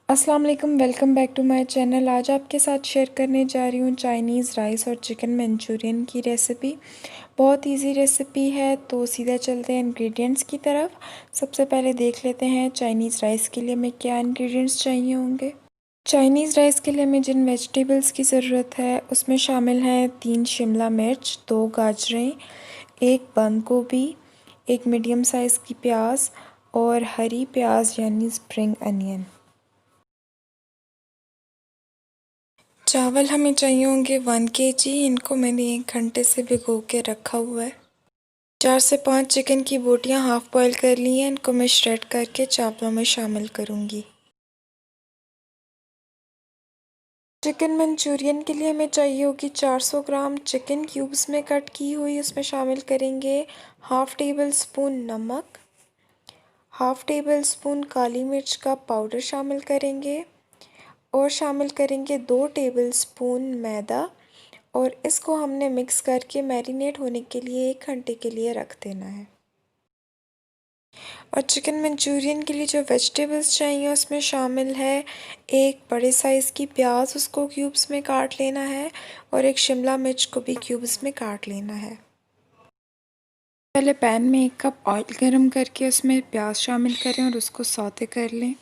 अस्सलाम वालेकुम, welcome back to my channel. आज आपके साथ शेयर करने जा रही हूँ चाइनीज़ राइस और चिकन मंचूरियन की रेसिपी। बहुत इजी रेसिपी है, तो सीधा चलते हैं इंग्रेडिएंट्स की तरफ। सबसे पहले देख लेते हैं चाइनीज़ राइस के लिए हमें क्या इंग्रेडिएंट्स चाहिए होंगे। चाइनीज़ राइस के लिए हमें जिन वेजिटेबल्स की ज़रूरत है उसमें शामिल हैं 3 शिमला मिर्च, 2 गाजरें, 1 बंद गोभी, 1 मीडियम साइज़ की प्याज और हरी प्याज यानी स्प्रिंग अनियन। चावल हमें चाहिए होंगे 1 kg। इनको मैंने 1 घंटे से भिगो के रखा हुआ है। 4 से 5 चिकन की बोटियां हाफ बॉयल कर ली हैं। इनको मैं श्रेड करके चावलों में शामिल करूंगी। चिकन मंचूरियन के लिए हमें चाहिए होगी 400 ग्राम चिकन क्यूब्स में कट की हुई। उसमें शामिल करेंगे हाफ़ टेबल स्पून नमक, हाफ़ टेबल स्पून काली मिर्च का पाउडर शामिल करेंगे और शामिल करेंगे 2 टेबल स्पून मैदा और इसको हमने मिक्स करके मैरिनेट होने के लिए 1 घंटे के लिए रख देना है। और चिकन मंचूरियन के लिए जो वेजिटेबल्स चाहिए उसमें शामिल है 1 बड़े साइज़ की प्याज, उसको क्यूब्स में काट लेना है और 1 शिमला मिर्च को भी क्यूब्स में काट लेना है। पहले पैन में 1 कप ऑयल गरम करके उसमें प्याज शामिल करें और उसको सौते कर लें।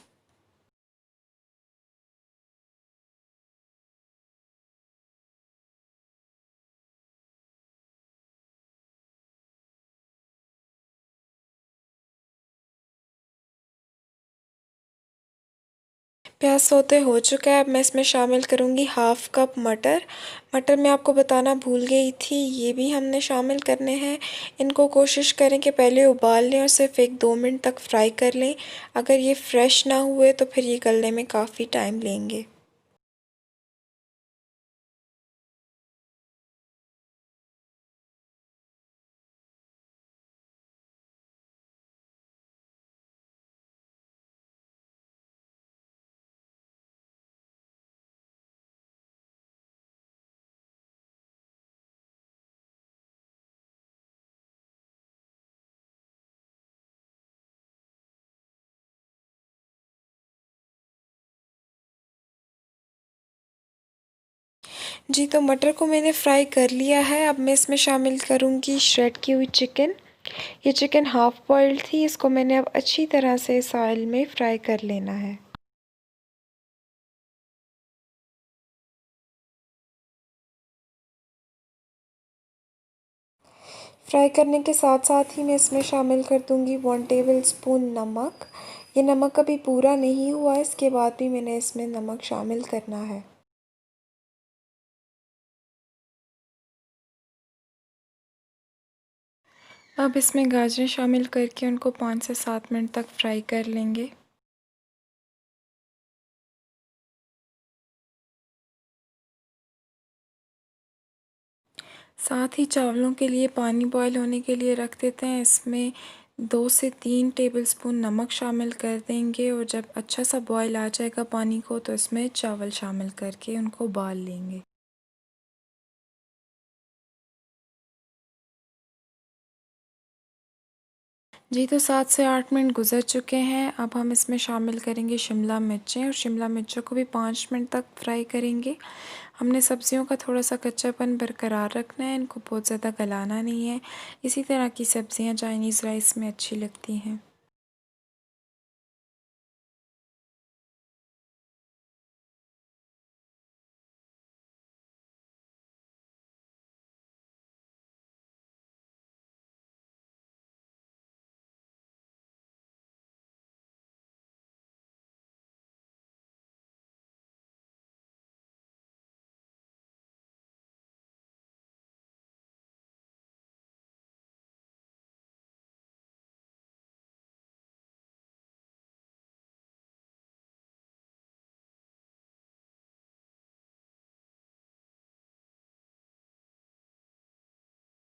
प्याज सौते हो चुका है। अब मैं इसमें शामिल करूँगी हाफ़ कप मटर। मटर मैं आपको बताना भूल गई थी, ये भी हमने शामिल करने हैं। इनको कोशिश करें कि पहले उबाल लें और सिर्फ 1-2 मिनट तक फ्राई कर लें। अगर ये फ्रेश ना हुए तो फिर ये गलने में काफ़ी टाइम लेंगे। जी, तो मटर को मैंने फ्राई कर लिया है। अब मैं इसमें शामिल करूँगी श्रेड की हुई चिकन। ये चिकन हाफ़ बॉइल्ड थी, इसको मैंने अब अच्छी तरह से इस ऑयल में फ्राई कर लेना है। फ्राई करने के साथ साथ ही मैं इसमें शामिल कर दूँगी 1 टेबल स्पून नमक। ये नमक अभी पूरा नहीं हुआ है, इसके बाद भी मैंने इसमें नमक शामिल करना है। अब इसमें गाजरें शामिल करके उनको 5 से 7 मिनट तक फ्राई कर लेंगे। साथ ही चावलों के लिए पानी बॉयल होने के लिए रख देते हैं। इसमें 2 से 3 टेबलस्पून नमक शामिल कर देंगे और जब अच्छा सा बॉयल आ जाएगा पानी को तो इसमें चावल शामिल करके उनको उबाल लेंगे। जी, तो 7 से 8 मिनट गुज़र चुके हैं। अब हम इसमें शामिल करेंगे शिमला मिर्चें और शिमला मिर्चों को भी 5 मिनट तक फ्राई करेंगे। हमने सब्जियों का थोड़ा-सा कच्चापन बरकरार रखना है, इनको बहुत ज़्यादा गलाना नहीं है। इसी तरह की सब्जियां चाइनीज़ राइस में अच्छी लगती हैं।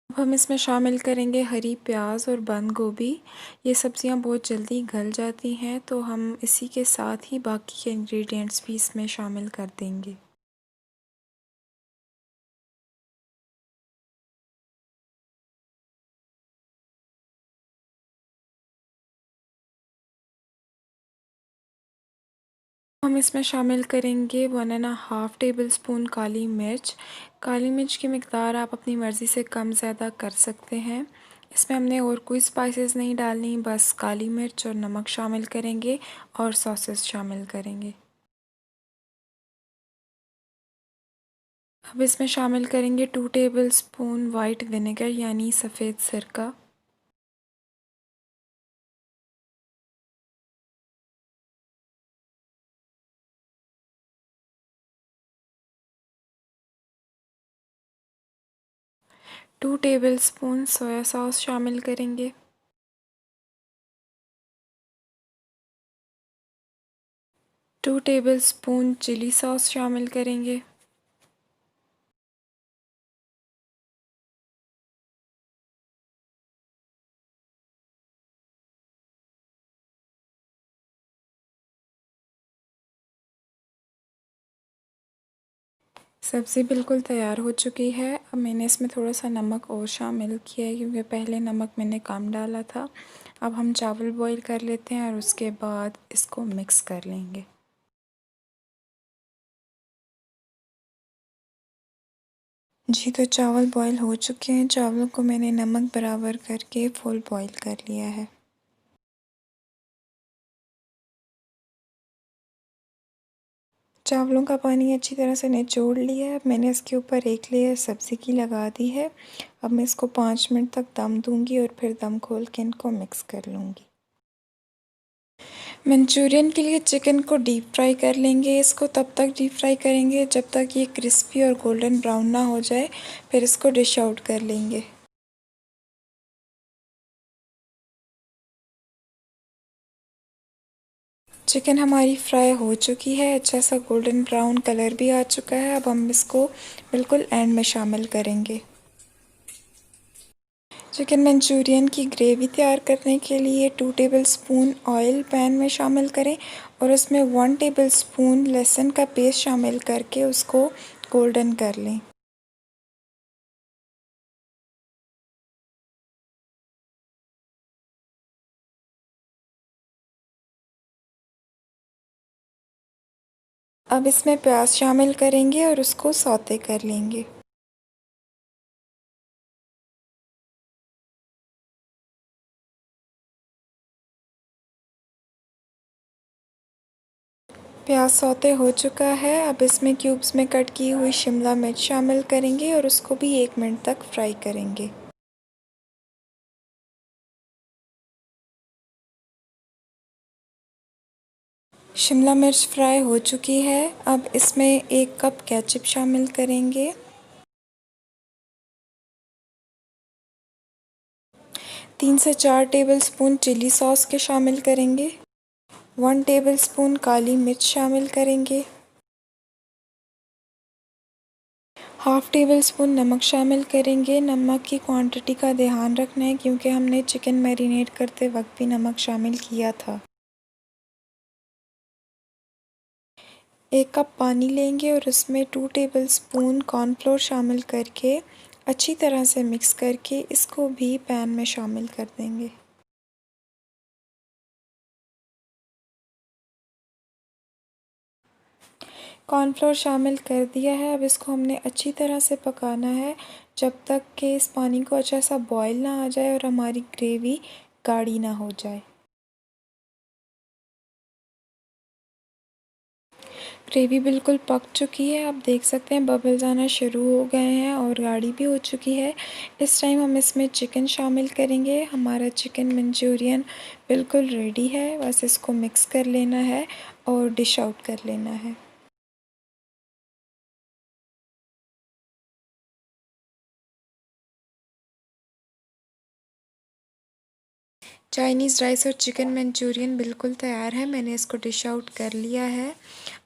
अब हम इसमें शामिल करेंगे हरी प्याज और बंद गोभी। ये सब्जियां बहुत जल्दी गल जाती हैं, तो हम इसी के साथ ही बाकी के इंग्रेडिएंट्स भी इसमें शामिल कर देंगे। हम इसमें शामिल करेंगे 1.5 टेबल स्पून काली मिर्च। काली मिर्च की मिकदार आप अपनी मर्ज़ी से कम ज़्यादा कर सकते हैं। इसमें हमने और कोई स्पाइसेस नहीं डालनी, बस काली मिर्च और नमक शामिल करेंगे और सॉसेस शामिल करेंगे। अब इसमें शामिल करेंगे 2 टेबल स्पून वाइट विनेगर यानी सफ़ेद सिरका। Two tablespoon soya sauce शामिल करेंगे। 2 टेबल स्पून चिली सॉस शामिल करेंगे। सब्ज़ी बिल्कुल तैयार हो चुकी है। अब मैंने इसमें थोड़ा सा नमक और शामिल किया है क्योंकि पहले नमक मैंने कम डाला था। अब हम चावल बॉईल कर लेते हैं और उसके बाद इसको मिक्स कर लेंगे। जी, तो चावल बॉईल हो चुके हैं। चावलों को मैंने नमक बराबर करके फुल बॉईल कर लिया है। चावलों का पानी अच्छी तरह से निचोड़ लिया है। अब मैंने इसके ऊपर एक लेयर सब्ज़ी की लगा दी है। अब मैं इसको 5 मिनट तक दम दूंगी और फिर दम खोल के इनको मिक्स कर लूँगी। मंचूरियन के लिए चिकन को डीप फ्राई कर लेंगे। इसको तब तक डीप फ्राई करेंगे जब तक ये क्रिस्पी और गोल्डन ब्राउन ना हो जाए, फिर इसको डिश आउट कर लेंगे। चिकन हमारी फ्राई हो चुकी है, अच्छा सा गोल्डन ब्राउन कलर भी आ चुका है। अब हम इसको बिल्कुल एंड में शामिल करेंगे। चिकन मंचूरियन की ग्रेवी तैयार करने के लिए 2 टेबल स्पून ऑयल पैन में शामिल करें और उसमें 1 टेबल स्पून लहसुन का पेस्ट शामिल करके उसको गोल्डन कर लें। अब इसमें प्याज शामिल करेंगे और उसको सौते कर लेंगे। प्याज सौते हो चुका है। अब इसमें क्यूब्स में कट की हुई शिमला मिर्च शामिल करेंगे और उसको भी 1 मिनट तक फ्राई करेंगे। शिमला मिर्च फ्राई हो चुकी है। अब इसमें 1 कप केचप शामिल करेंगे। 3 से 4 टेबल स्पून चिली सॉस के शामिल करेंगे। 1 टेबल स्पून काली मिर्च शामिल करेंगे। हाफ़ टेबल स्पून नमक शामिल करेंगे। नमक की क्वांटिटी का ध्यान रखना है क्योंकि हमने चिकन मैरिनेट करते वक्त भी नमक शामिल किया था। 1 कप पानी लेंगे और उसमें 2 टेबल स्पून कॉर्नफ्लोर शामिल करके अच्छी तरह से मिक्स करके इसको भी पैन में शामिल कर देंगे। कॉर्नफ्लोर शामिल कर दिया है। अब इसको हमने अच्छी तरह से पकाना है जब तक कि इस पानी को अच्छा सा बॉईल ना आ जाए और हमारी ग्रेवी गाढ़ी ना हो जाए। ग्रेवी बिल्कुल पक चुकी है। आप देख सकते हैं बबल्स आना शुरू हो गए हैं और गाढ़ी भी हो चुकी है। इस टाइम हम इसमें चिकन शामिल करेंगे। हमारा चिकन मंचूरियन बिल्कुल रेडी है, बस इसको मिक्स कर लेना है और डिश आउट कर लेना है। चाइनीज़ राइस और चिकन मंचूरियन बिल्कुल तैयार है। मैंने इसको डिश आउट कर लिया है।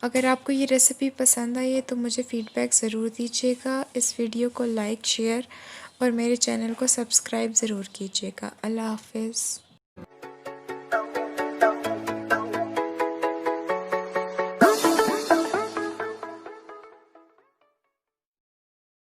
अगर आपको ये रेसिपी पसंद आई है तो मुझे फ़ीडबैक ज़रूर दीजिएगा। इस वीडियो को लाइक, शेयर और मेरे चैनल को सब्सक्राइब ज़रूर कीजिएगा। अल्लाह हाफ़िज़।